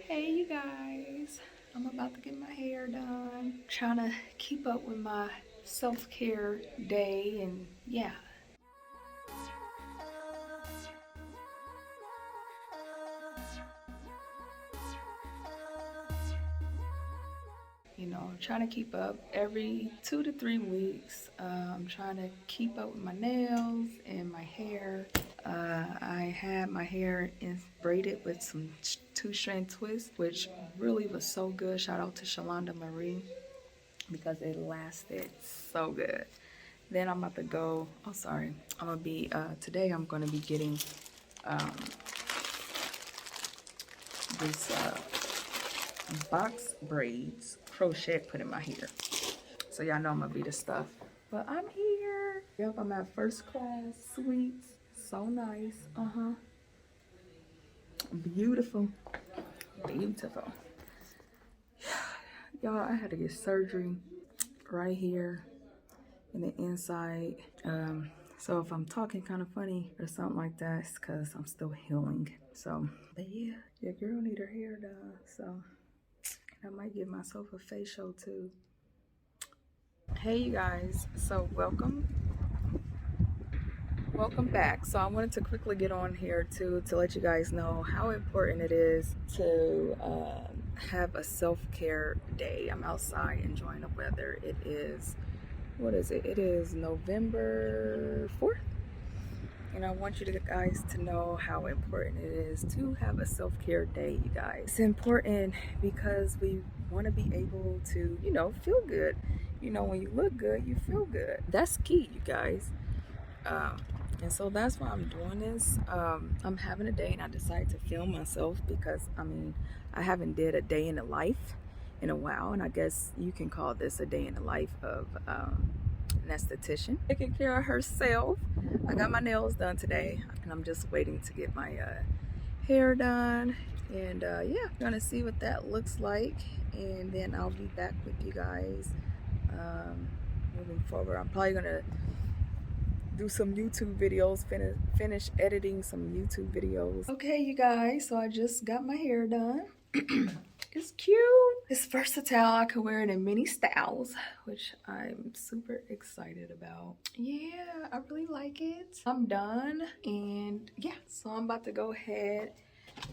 Hey you guys, I'm about to get my hair done. Trying to keep up with my self-care day and yeah. I'm trying to keep up every 2 to 3 weeks. I'm trying to keep up with my nails and my hair. I had my hair braided with some two-strand twists, which really was so good. Shout out to Shalonda Marie because it lasted so good. Then I'm about to go, oh sorry, today I'm gonna be getting this box braids crochet put in my hair. So y'all know I'm gonna be the stuff. But I'm here. Yep, I'm at first class suites. So nice. Beautiful. Beautiful. Y'all, I had to get surgery right here in the inside. So if I'm talking kind of funny or something like that, it's because I'm still healing. So, but yeah, your girl need her hair done. So I might give myself a facial too. Hey you guys, so welcome back. So I wanted to quickly get on here to let you guys know how important it is to have a self-care day. I'm outside enjoying the weather. It is, what is it? It is November 4th. And I want you guys to know how important it is to have a self-care day, you guys. It's important because we want to be able to, feel good. When you look good, you feel good. That's key, you guys. And so that's why I'm doing this. I'm having a day and I decided to film myself because, I haven't did a day in the life in a while. And I guess you can call this a day in the life of an esthetician. Taking care of herself. I got my nails done today and I'm just waiting to get my hair done. And yeah, gonna see what that looks like. And then I'll be back with you guys moving forward. I'm probably gonna do some YouTube videos, finish editing some YouTube videos. Okay, you guys, so I just got my hair done. It's cute. It's versatile. I can wear it in many styles, which I'm super excited about. Yeah, I really like it. I'm done, and yeah, so I'm about to go ahead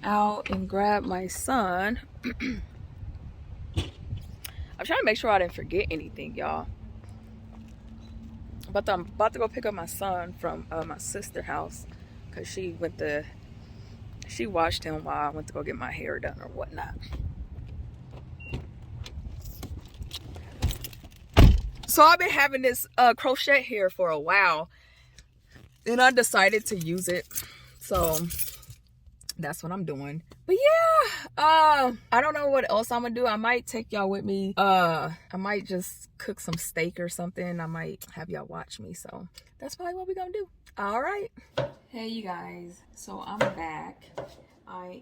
out and grab my son. I'm trying to make sure I didn't forget anything, y'all. But I'm about to go pick up my son from my sister's house because she watched him while I went to go get my hair done or whatnot. So I've been having this crochet here for a while and I decided to use it. So that's what I'm doing. But yeah, I don't know what else I'm gonna do. I might take y'all with me. I might just cook some steak or something. I might have y'all watch me. So that's probably what we're gonna do. All right. Hey you guys, so I'm back. I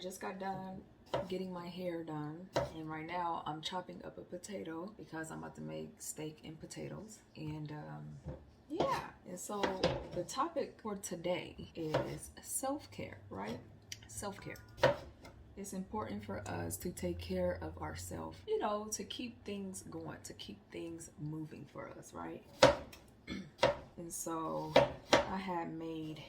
just got done getting my hair done, and right now I'm chopping up a potato because I'm about to make steak and potatoes. And yeah, and so the topic for today is self-care, right? Self-care. It's important for us to take care of ourselves, to keep things going, to keep things moving for us, right? And so I had made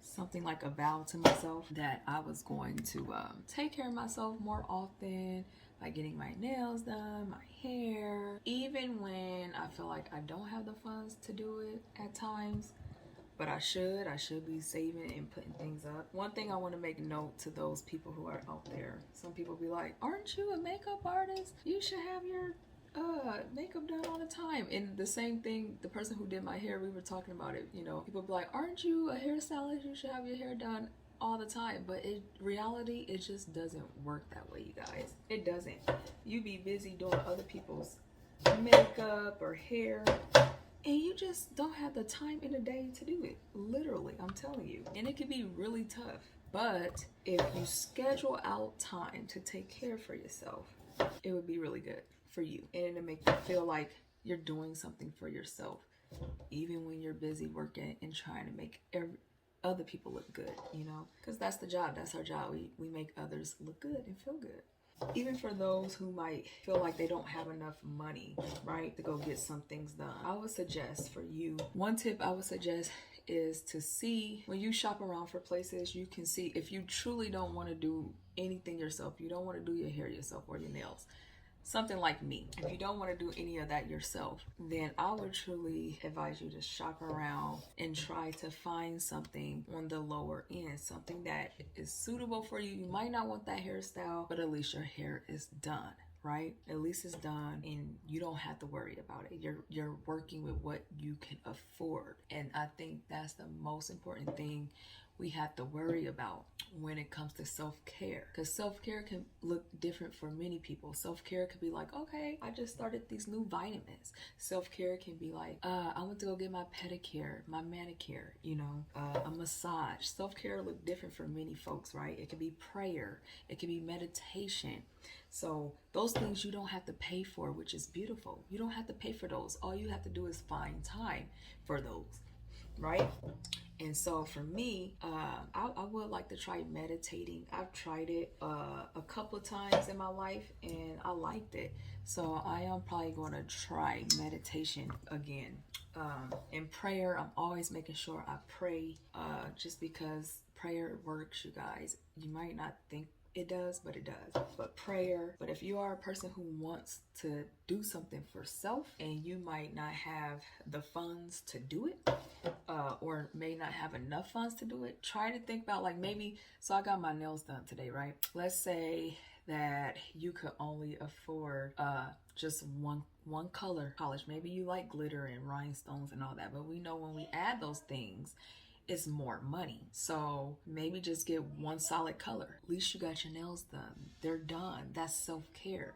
something like a vow to myself that I was going to take care of myself more often by getting my nails done, my hair, even when I feel like I don't have the funds to do it at times. But I should be saving and putting things up. One thing I want to make note to those people who are out there. Some people be like, aren't you a makeup artist? You should have your makeup done all the time. And the same thing, the person who did my hair, we were talking about it. People be like, aren't you a hairstylist? You should have your hair done all the time. But in reality, it just doesn't work that way, you guys. It doesn't. You be busy doing other people's makeup or hair, and you just don't have the time in the day to do it. Literally, I'm telling you. And it can be really tough. But if you schedule out time to take care for yourself, it would be really good for you. And it'll make you feel like you're doing something for yourself, even when you're busy working and trying to make other people look good, you know, because that's the job. That's our job. We make others look good and feel good. Even for those who might feel like they don't have enough money, right, to go get some things done, I would suggest for you, one tip I would suggest is to see, when you shop around for places, you can see if you truly don't want to do anything yourself, you don't want to do your hair yourself or your nails, something like me, if you don't want to do any of that yourself, then I would truly advise you to shop around and try to find something on the lower end, something that is suitable for you. You might not want that hairstyle, but at least your hair is done, right? At least it's done and you don't have to worry about it. You're working with what you can afford. And I think that's the most important thing we have to worry about when it comes to self-care, because self-care can look different for many people. Self-care could be like, okay, I just started these new vitamins. Self-care can be like, I went to go get my pedicure, my manicure, you know, a massage. Self-care look different for many folks, right? It could be prayer, it could be meditation. So those things you don't have to pay for, which is beautiful. You don't have to pay for those. All you have to do is find time for those, right? And so for me, I would like to try meditating. I've tried it a couple of times in my life and I liked it. So I am probably going to try meditation again. In prayer, I'm always making sure I pray, just because prayer works, you guys. You might not think it does, but it does. But prayer, but if you are a person who wants to do something for self and you might not have the funds to do it, or may not have enough funds to do it, try to think about, like, maybe, so I got my nails done today, right? Let's say that you could only afford just one color polish. Maybe you like glitter and rhinestones and all that, but we know when we add those things, it's more money. So maybe just get one solid color. At least you got your nails done. They're done. That's self-care.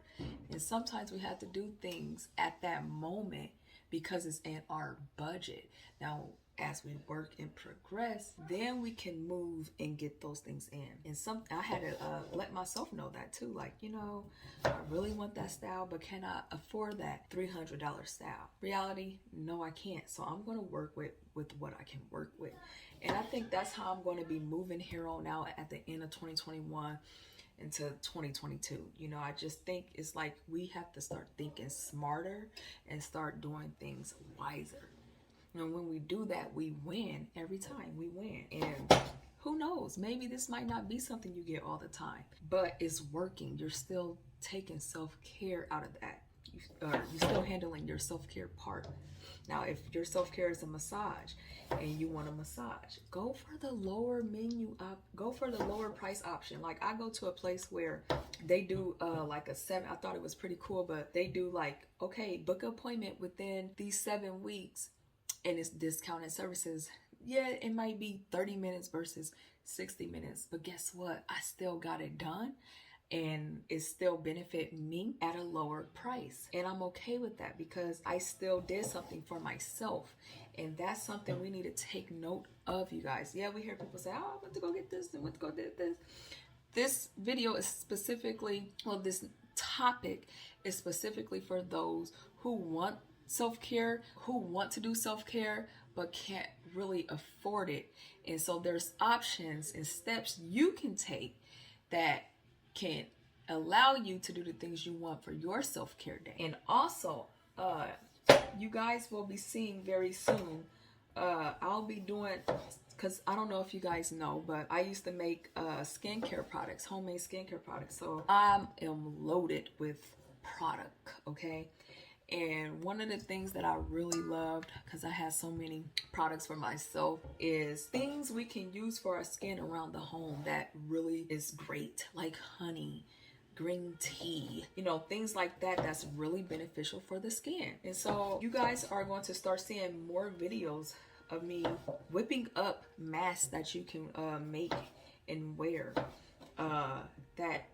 And sometimes we have to do things at that moment because it's in our budget. Now, as we work and progress, then we can move and get those things in. And I had to let myself know that too. Like, you know, I really want that style, but can I afford that $300 style? Reality, no, I can't. So I'm going to work with what I can work with. And I think that's how I'm going to be moving here on out at the end of 2021 into 2022. You know, I just think it's like we have to start thinking smarter and start doing things wiser. And when we do that, we win every time. We win. And who knows? Maybe this might not be something you get all the time, but it's working. You're still taking self-care out of that. You're still handling your self-care part. Now, if your self-care is a massage and you want a massage, go for the lower go for the lower price option. Like, I go to a place where they do like I thought it was pretty cool, but they do like, okay, book an appointment within these 7 weeks. And it's discounted services. Yeah, it might be 30 minutes versus 60 minutes. But guess what? I still got it done. And it still benefit me at a lower price. And I'm okay with that because I still did something for myself. And that's something we need to take note of, you guys. Yeah, we hear people say, oh, I went to go get this and went to go get this. This video is specifically, well, this topic is specifically for those who want self-care, who want to do self-care but can't really afford it. And so there's options and steps you can take that can allow you to do the things you want for your self-care day. And also, you guys will be seeing very soon, I'll be doing, because I don't know if you guys know, but I used to make skincare products, homemade skincare products. So I am loaded with product, okay? And one of the things that I really loved, because I had so many products for myself, is things we can use for our skin around the home that really is great, like honey, green tea, you know, things like that that's really beneficial for the skin. And so you guys are going to start seeing more videos of me whipping up masks that you can make and wear that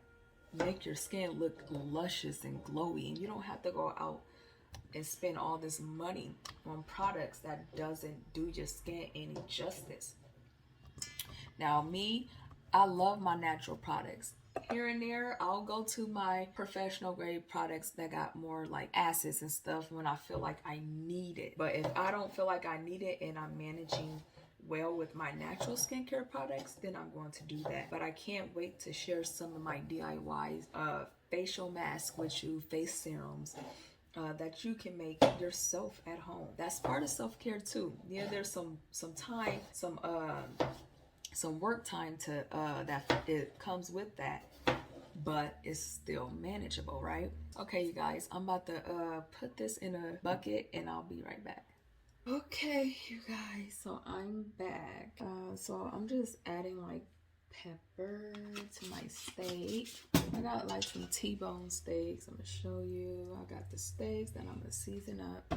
make your skin look luscious and glowy, and you don't have to go out and spend all this money on products that doesn't do your skin any justice. Now, me, I love my natural products. Here and there, I'll go to my professional grade products that got more like acids and stuff when I feel like I need it. But if I don't feel like I need it and I'm managing well with my natural skincare products, then I'm going to do that. But I can't wait to share some of my DIYs of facial masks with you, face serums, that you can make yourself at home. That's part of self-care too. Yeah, there's some time, some work time to that it comes with that, but it's still manageable, right? Okay, you guys, I'm about to put this in a bucket and I'll be right back. Okay, you guys, so I'm back. So I'm just adding like pepper to my steak. I got like some T-bone steaks. I'm gonna show you. I got the steaks, then I'm gonna season up.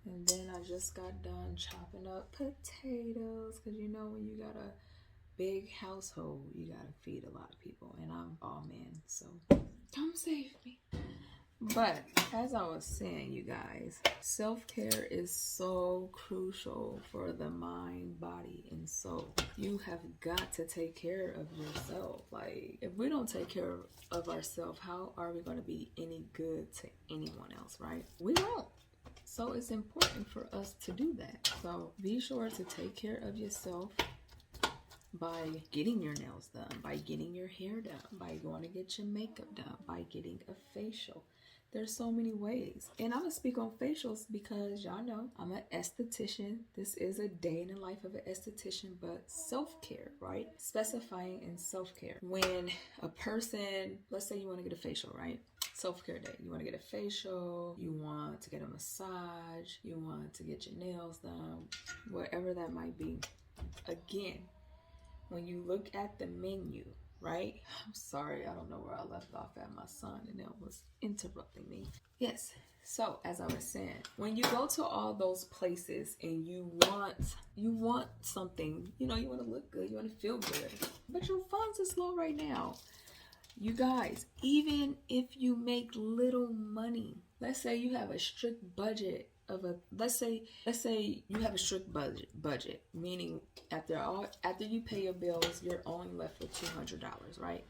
And then I just got done chopping up potatoes, because you know when you got a big household, you gotta feed a lot of people, and I'm all man, so come save me. But as I was saying, you guys, self-care is so crucial for the mind, body, and soul. You have got to take care of yourself. Like, if we don't take care of ourselves, how are we going to be any good to anyone else, right? We won't. So it's important for us to do that. So be sure to take care of yourself by getting your nails done, by getting your hair done, by going to get your makeup done, by getting a facial. There's so many ways. And I'm going to speak on facials because y'all know I'm an esthetician. This is a day in the life of an esthetician, but self-care, right? Specifying in self-care. When a person, let's say you want to get a facial, right? Self-care day. You want to get a facial, you want to get a massage, you want to get your nails done, whatever that might be. Again, when you look at the menu, right? I'm sorry, I don't know where I left off at. My son and it was interrupting me. Yes, so as I was saying, when you go to all those places and you want something, you know, you want to look good, you want to feel good, but your funds are low right now. You guys, even if you make little money, let's say you have a strict budget of a, let's say you have a strict budget, meaning after you pay your bills, you're only left with $200, right?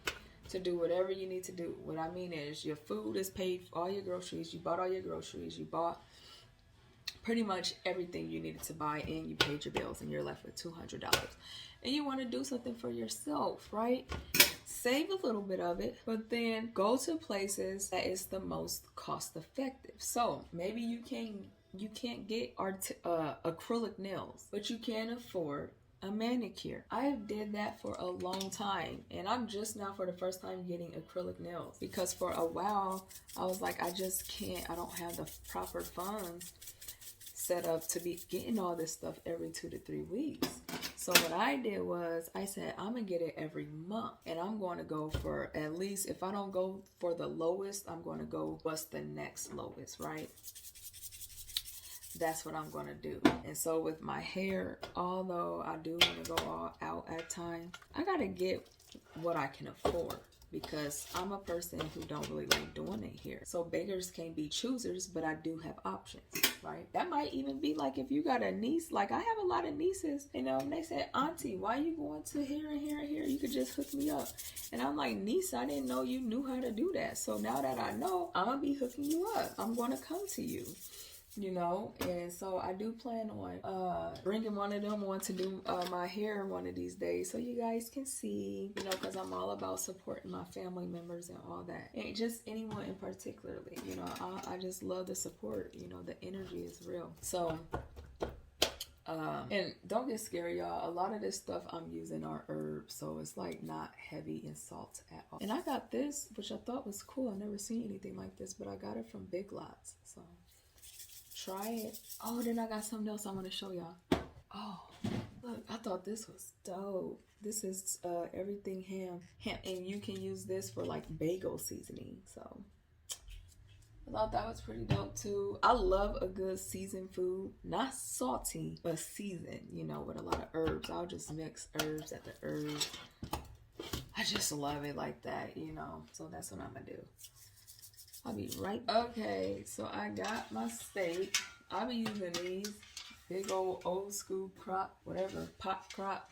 To do whatever you need to do. What I mean is your food is paid for, all your groceries, you bought all your groceries, you bought pretty much everything you needed to buy, and you paid your bills, and you're left with $200. And you want to do something for yourself, right? Save a little bit of it, but then go to places that is the most cost effective. So maybe you can't get acrylic nails, but you can afford a manicure. I did that for a long time, and I'm just now for the first time getting acrylic nails, because for a while I was like, I just can't, I don't have the proper funds set up to be getting all this stuff every 2 to 3 weeks. So what I did was I said, I'm gonna get it every month, and I'm going to go for at least, if I don't go for the lowest, I'm going to go what's the next lowest, right? That's what I'm going to do. And so with my hair, although I do want to go all out at times, I got to get what I can afford, because I'm a person who don't really like doing it here. So beggars can't be choosers, but I do have options, right? That might even be like if you got a niece, like I have a lot of nieces, you know, and they said, Auntie, why you going to here and here and here? You could just hook me up. And I'm like, niece, I didn't know you knew how to do that. So now that I know, I'm going to be hooking you up. I'm going to come to you. You know, and so I do plan on bringing one of them on to do my hair one of these days, so you guys can see, you know, because I'm all about supporting my family members and all that, and just anyone in particularly, you know, I just love the support, you know, the energy is real. So and don't get scared, y'all, a lot of this stuff I'm using are herbs, so it's like not heavy in salt at all. And I got this, which I thought was cool. I never seen anything like this, but I got it from Big Lots, so try it. Oh, then I got something else I want to show y'all. Oh, look, I thought this was dope. This is everything ham, and you can use this for like bagel seasoning. So I thought that was pretty dope too. I love a good seasoned food, not salty, but seasoned, you know, with a lot of herbs. I'll just mix herbs at the herbs. I just love it like that, you know. So that's what I'm gonna do. I'll be right. Okay, so I got my steak. I'll be using these big old school crock, whatever, pot crock,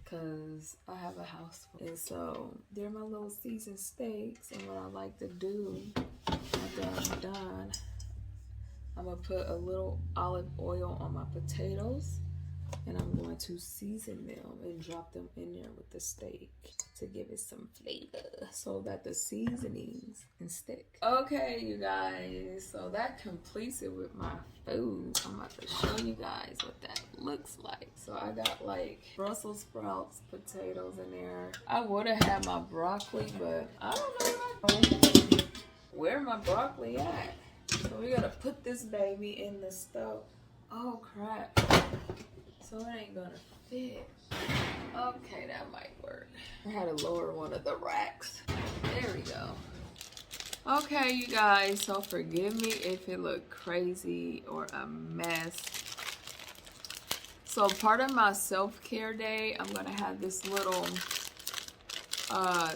because I have a house full. And so they're my little seasoned steaks. And what I like to do after I'm done, I'm going to put a little olive oil on my potatoes. And I'm going to season them and drop them in there with the steak to give it some flavor so that the seasonings can stick. Okay, you guys, so that completes it with my food. I'm about to show you guys what that looks like. So I got like Brussels sprouts, potatoes in there. I would have had my broccoli, but I don't know where my broccoli at. So we gotta put this baby in the stove. Oh crap. So it ain't gonna fit. Okay, that might work. I had to lower one of the racks. There we go. Okay, you guys, so forgive me if it looked crazy or a mess. So part of my self-care day, I'm gonna have this little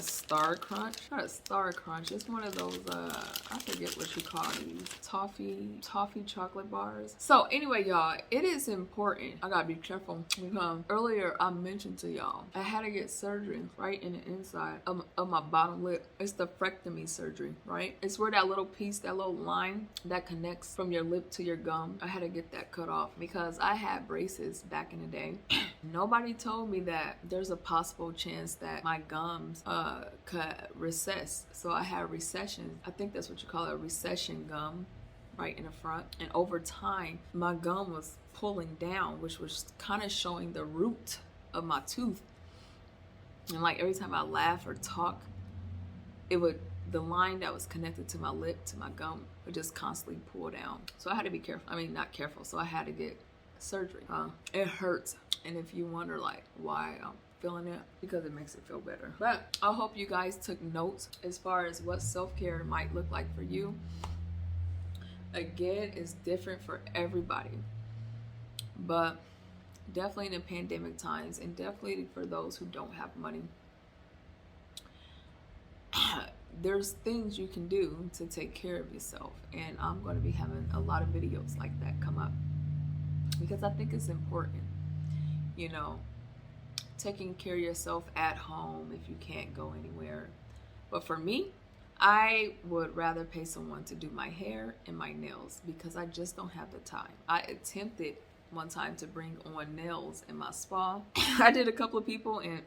Star Crunch. Not a Star Crunch, it's one of those I forget what you call these, toffee chocolate bars. So anyway, y'all, it is important, I gotta be careful, because earlier I mentioned to y'all I had to get surgery right in the inside of my bottom lip. It's the frectomy surgery, right? It's where that little piece, that little line that connects from your lip to your gum, I had to get that cut off because I had braces back in the day. Nobody told me that there's a possible chance that my gums could recess. So I had recession. I think that's what you call it, a recession gum right in the front. And over time, my gum was pulling down, which was kind of showing the root of my tooth. And like every time I laugh or talk, the line that was connected to my lip, to my gum, would just constantly pull down. So I had to be careful. I mean, not careful. So I had to get surgery. It hurts. And if you wonder like why I'm feeling it, because it makes it feel better. But I hope you guys took notes as far as what self-care might look like for you. Again, it's different for everybody, but definitely in the pandemic times, and definitely for those who don't have money, there's things you can do to take care of yourself. And I'm going to be having a lot of videos like that come up because I think it's important, you know, taking care of yourself at home if you can't go anywhere. But for me, I would rather pay someone to do my hair and my nails because I just don't have the time. I attempted one time to bring on nails in my spa. I did a couple of people and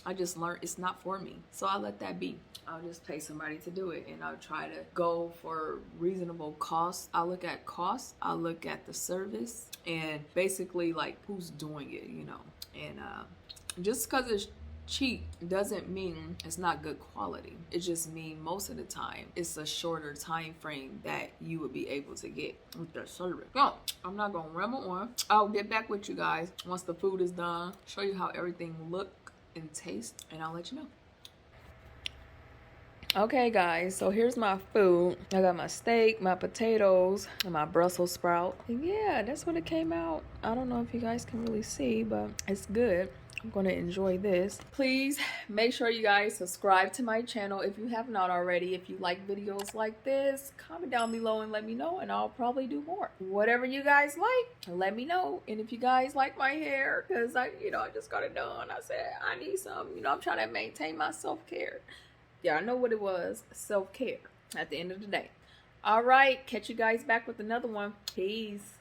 I just learned it's not for me. So I let that be. I'll just pay somebody to do it, and I'll try to go for reasonable costs. I look at costs, I look at the service, and basically like who's doing it, you know. And just because it's cheap doesn't mean it's not good quality. It just means most of the time it's a shorter time frame that you would be able to get with that service. So I'm not gonna ramble on. I'll get back with you guys once the food is done, show you how everything look and taste, and I'll let you know. Okay guys, so here's my food. I got my steak, my potatoes, and my Brussels sprout. And yeah, that's what it came out. I don't know if you guys can really see, but it's good. I'm going to enjoy this. Please make sure you guys subscribe to my channel if you have not already. If you like videos like this, comment down below and let me know, and I'll probably do more. Whatever you guys like, let me know. And if you guys like my hair, because I just got it done. I said I need some, I'm trying to maintain my self-care. Yeah, I know what it was. Self-care at the end of the day. All right. Catch you guys back with another one. Peace.